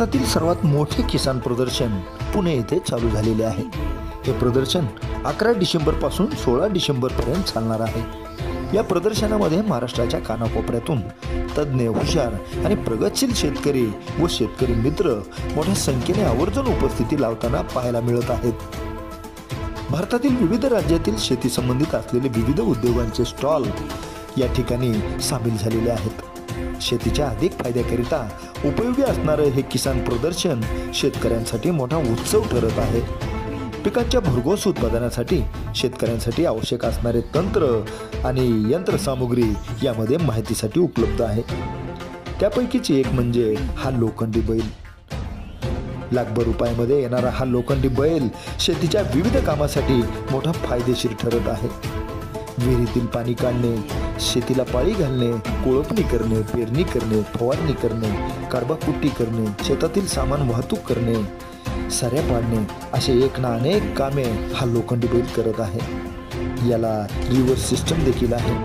भारतातील सर्वात मोठे किसान प्रदर्शन पुणे येथे चालू झालेले आहे। हे प्रदर्शन 11 डिसेंबर पासून 16 डिसेंबर पर्यंत चालणार आहे। या प्रदर्शनामध्ये महाराष्ट्राच्या कानाकोपऱ्यातून तज्ञ, हुशार आणि प्रगतशील शेतकरी व शेतकरी मित्र मोठ्या संख्येने आवर्जून उपस्थिती लावताना पाहायला मिळत आहेत। भारतातील विविध राज्यातील शेती संबंधित असलेले विविध उद्योगांचे स्टॉल या ठिकाणी सामील झालेले आहेत। शेतीच्या अधिक फायद्याकरिता उपयोगी असणारे हे किसान प्रदर्शन शेतकऱ्यांसाठी मोठा उत्सव ठरत आहे। पिकांच्या भरघोस उत्पादनासाठी शेतकऱ्यांसाठी आवश्यक असणारे तंत्र आणि यंत्रसामुग्री यामध्ये माहितीसाठी उपलब्ध आहे। त्यापैकीची एक म्हणजे हा लोखंडी बैल। लाखभर रुपयामध्ये येणारा हा लोखंडी बैल शेतीच्या विविध कामासाठी मोठा फायदेशीर ठरत आहे। विहिरीतील पाणी काढणे, शेतीला पाळी घालणे, कोळपणी करणे, पेरणी करणे, फवारणी करणे, काढबाकुट्टी करणे, शेतातील सामान वाहतूक करणे, सऱ्या पाडणे असे एक ना अनेक कामे हा लोखंडी बैल करत आहे। याला रिव्हर्स सिस्टम देखील आहे।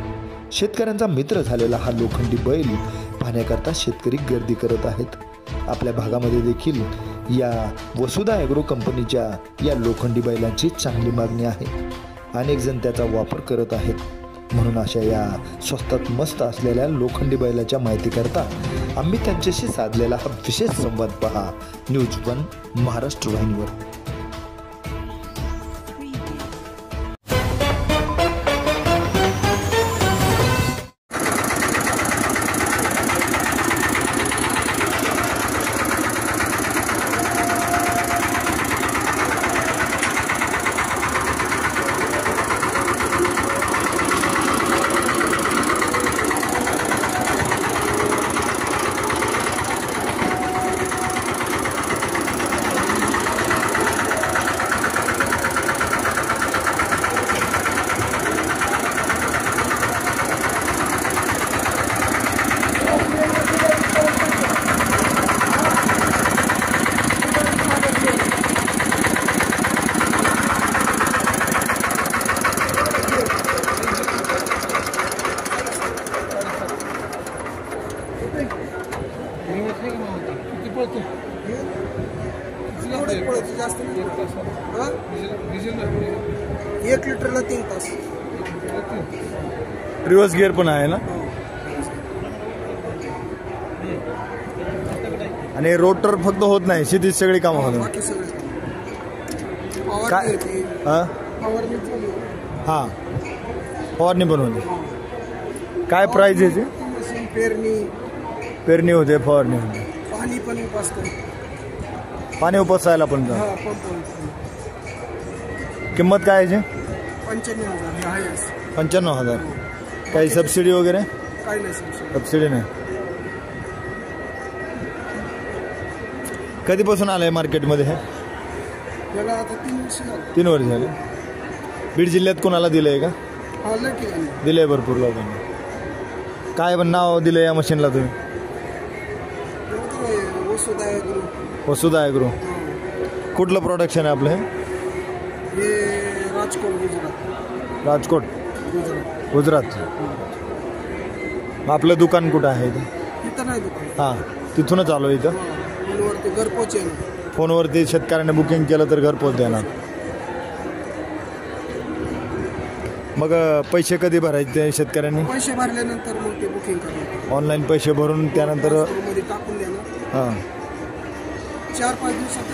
शेतकऱ्यांचा मित्र झालेला हा लोखंडी बैल पाहण्याकरता शेतकरी गर्दी करत आहेत। आपल्या भागामध्ये देखील या वसुधा ॲग्रो कंपनीच्या या लोखंडी बैलांची चांगली मागणी आहे। अनेक जण त्याचा वापर करत आहेत। म्हणून अशा या स्वस्तात मस्त असलेल्या लोखंडी बैलाच्या माहितीकरता आम्ही त्यांच्याशी साधलेला हा विशेष संवाद पहा न्यूज 1 महाराष्ट्र वाहिनीवर। एक लिटरला 3 तास रिवर्स गिअर पण आहे ना। आणि रोटर फक्त होत नाही, शेतीत सगळी कामं होतात। काय हां फवारणी पण होते। काय प्राइस आहे? पेरणी होते, फवारणी होते, पाणी पण उपसते, पाणी उपसायला पण किंमत काय आहे? 95,000। काही सबसिडी वगैरे? काही नाही, सबसिडी नाही। कधीपासून आलंय मार्केटमध्ये हे? याला आता 3 वर्ष झाले। 3 वर्ष झाले। बीड जिल्ह्यात कोणाला दिलंय का? दिलंय भरपूर लोकांना। काय पण नाव दिलंय या मशीनला तुम्ही? वसुधा ॲग्रो। कुठलं प्रोडक्शन आहे आपलं हे? राजकोट गुजरात। आपलं दुकान कुठं आहे इथं? हां तिथूनच आलो इथं। फोनवरती शेतकऱ्याने बुकिंग केलं तर घरपोच देणार। मग पैसे कधी भरायचे शेतकऱ्यांनी? पैसे भरल्यानंतर मग ते बुकिंग करणार। ऑनलाईन पैसे भरून त्यानंतर टाकून देणार। हां 4-5 दिवसात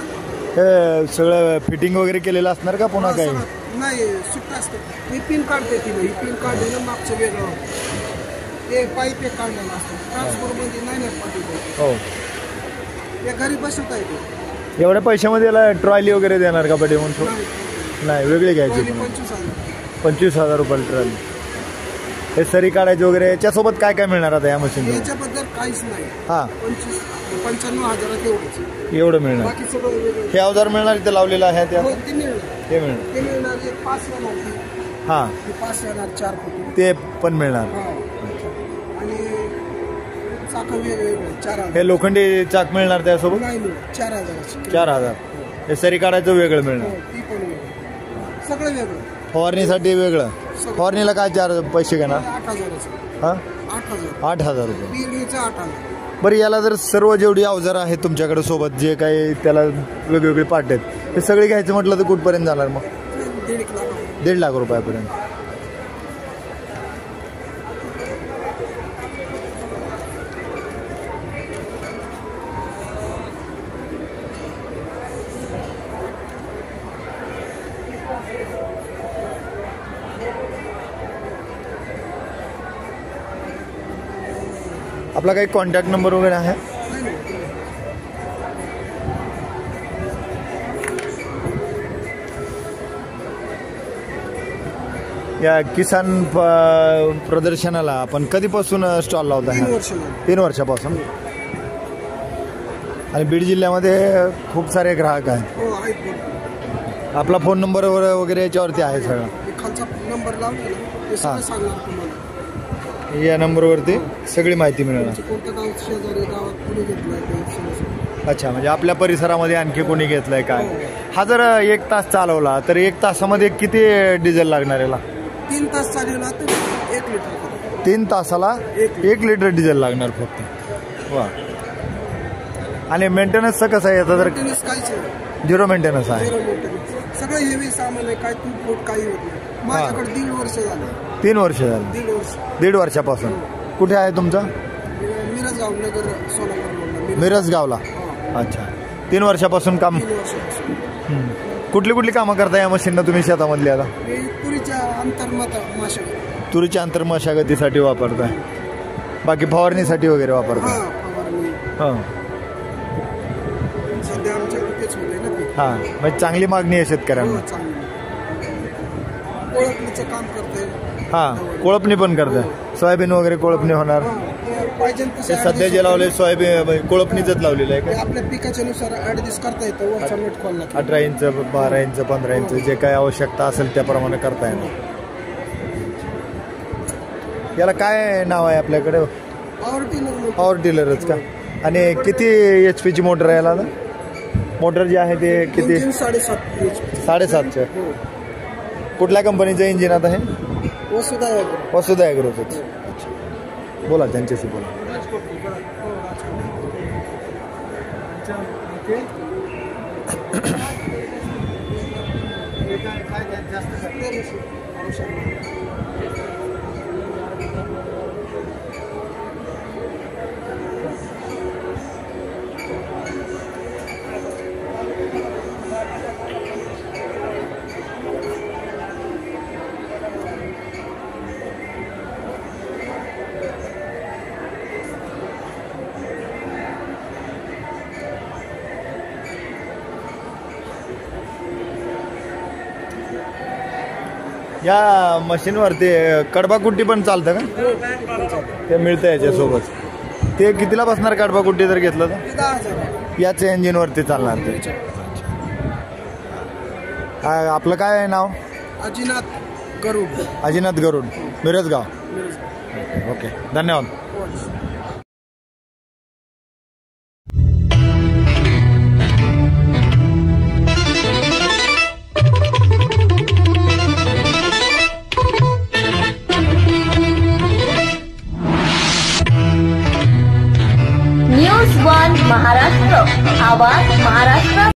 हे सगळं फिटिंग वगैरे केलेलं असणार का पुन्हा काही? नाही, सुट्टा असतं। ही पिन काढते ती, ही पिन काढलेलं मागचं वेगळं, ते पाईप एक काढलेलं असतं। ट्रान्सफॉर्मरमध्ये नाही पाठवतो। हो, हे घरी बसवता येते। एवढ्या पैशामध्ये याला ट्रॉली वगैरे देणार का पटे म्हणतो? नाही, वेगळी घ्यायची। 25,000 रुपये ट्रॉली। हे सरी काढायचे वगैरे याच्यासोबत काय काय मिळणार आता या मशीन? याच्याबद्दल काहीच नाही। हां 95,000 एवढं मिळणार। बाकी सगळं वेगळं। हे अवजार मिळणार इथं लावलेलं आहे ते मिळणार। ते मिळणार। ते मिळणार, 5 येणार। हां 5 येणार, 4 फूट ते पण मिळणार। आणि चाक वेगवेगळे 4,000। हे लोखंडी चाक मिळणार त्यासोबत? नाही, 4,000। 4,000। हे सरी काढायचं वेगळं मिळणार। ती पण वेगळं, सगळं वेगळं। फवारणीसाठी वेगळं? फवारणीला काय पैसे घेणार? 8,000। हां 8,000। 8,000 रुपये। PDचं 8,000। बरं, याला जर सर्व जेवढी अवजारं आहेत तुमच्याकडे सोबत, जे काही त्याला वेगवेगळे पार्ट आहेत, ते सगळे घ्यायचं म्हटलं तर कुठपर्यंत जाणार मग? 1.5 लाख. 1.5 लाख रुपयापर्यंत. आपला काही कॉन्टॅक्ट नंबर वगैरे आहे? या किसान प्रदर्शनाला आपण कधीपासून स्टॉल लावता? 3 वर्ष. 3 वर्षापासून. आणि बीड जिल्ह्यामध्ये खूप सारे ग्राहक आहेत. हो आहेत. आपला फोन नंबर वगैरे याच्यावरती आहे सगळं? खालचा नंबर लावला ते सगळं सांगणार तुम्हाला. या नंबरवरती सगळी माहिती मिळणार. कोणत्या गावात, शेजारी गावात कुणी घेतलं. अच्छा, म्हणजे आपल्या परिसरामध्ये आणखी कोणी घेतलंय काय? हा जर 1 तास चालवला तर 1 तासामध्ये किती डिझेल लागणार याला? 3 तास चालवला तर 1 लिटर. 3 तासाला 1 लिटर डिझेल लागणार फक्त. वा. आणि मेंटेनन्सचं कसं आहे याचा? जर मेंटेनन्स काहीच नाही. 0 मेंटेनन्स आहे. 0 मेंटेनन्स. सगळं हेवी सामान आहे. काय तूट फूट काही होत नाही. माझ्याकडे 1.5 वर्ष झालं. 3 वर्ष झालं. 1.5 वर्ष. 1.5 वर्षापासून. कुठे आहे तुमचं? मिरजगाव, नगर, सोलापूर. मिरजगावला. अच्छा. 3 वर्षापासून काम. 3 वर्षापासून. कुठली कुठली कामं करता या मशीननं तुम्ही शेतामधली आता? तुरीच्या तुरीच्या अंतर्मशागतीसाठी वापरताय. बाकी फवारणीसाठी वगैरे वापरताय? हां. सध्या आमच्या इथेच होते ना. हां, म्हणजे चांगली मागणी आहे शेतकऱ्यांना. कोळपणीचं काम करते. हां, कोळपणी पण करताय. सोयाबीन वगैरे कोळपणी होणार. पाहिजे ते सध्या जे लावले सोयाबीन कोळपणीच लावलेलं आहे का? आपल्या पिकाच्या नुसार ऍडजस्ट करता येतं. वरचा नेट खोलला 18 इंच, 12 इंच, 15 इंच जे काही आवश्यकता असेल त्याप्रमाणे करता येणार. याला काय नाव आहे आपल्याकडे? पॉवर टिलरच का? आणि किती HP ची मोटर आहे याला? मोटर जे आहे ते किती? 7.5चे. कुठल्या कंपनीचं इंजिन आता हे? वसुधा ॲग्रोच. बोला त्यांच्याशी बोला. या मशीनवरती कडबाकुट्टी पण चालतं का? ते मिळतं याच्यासोबत. ते कितीला बसणार कडबाकुट्टी जर घेतलं तर? 10,000. याच इंजिनवरती चालणार ते. आपलं काय आहे नाव? अजिनाथ गरुड. अजिनाथ गरुड, मिरजगाव. ओके, धन्यवाद. न्यूज 1 महाराष्ट्र, आवाज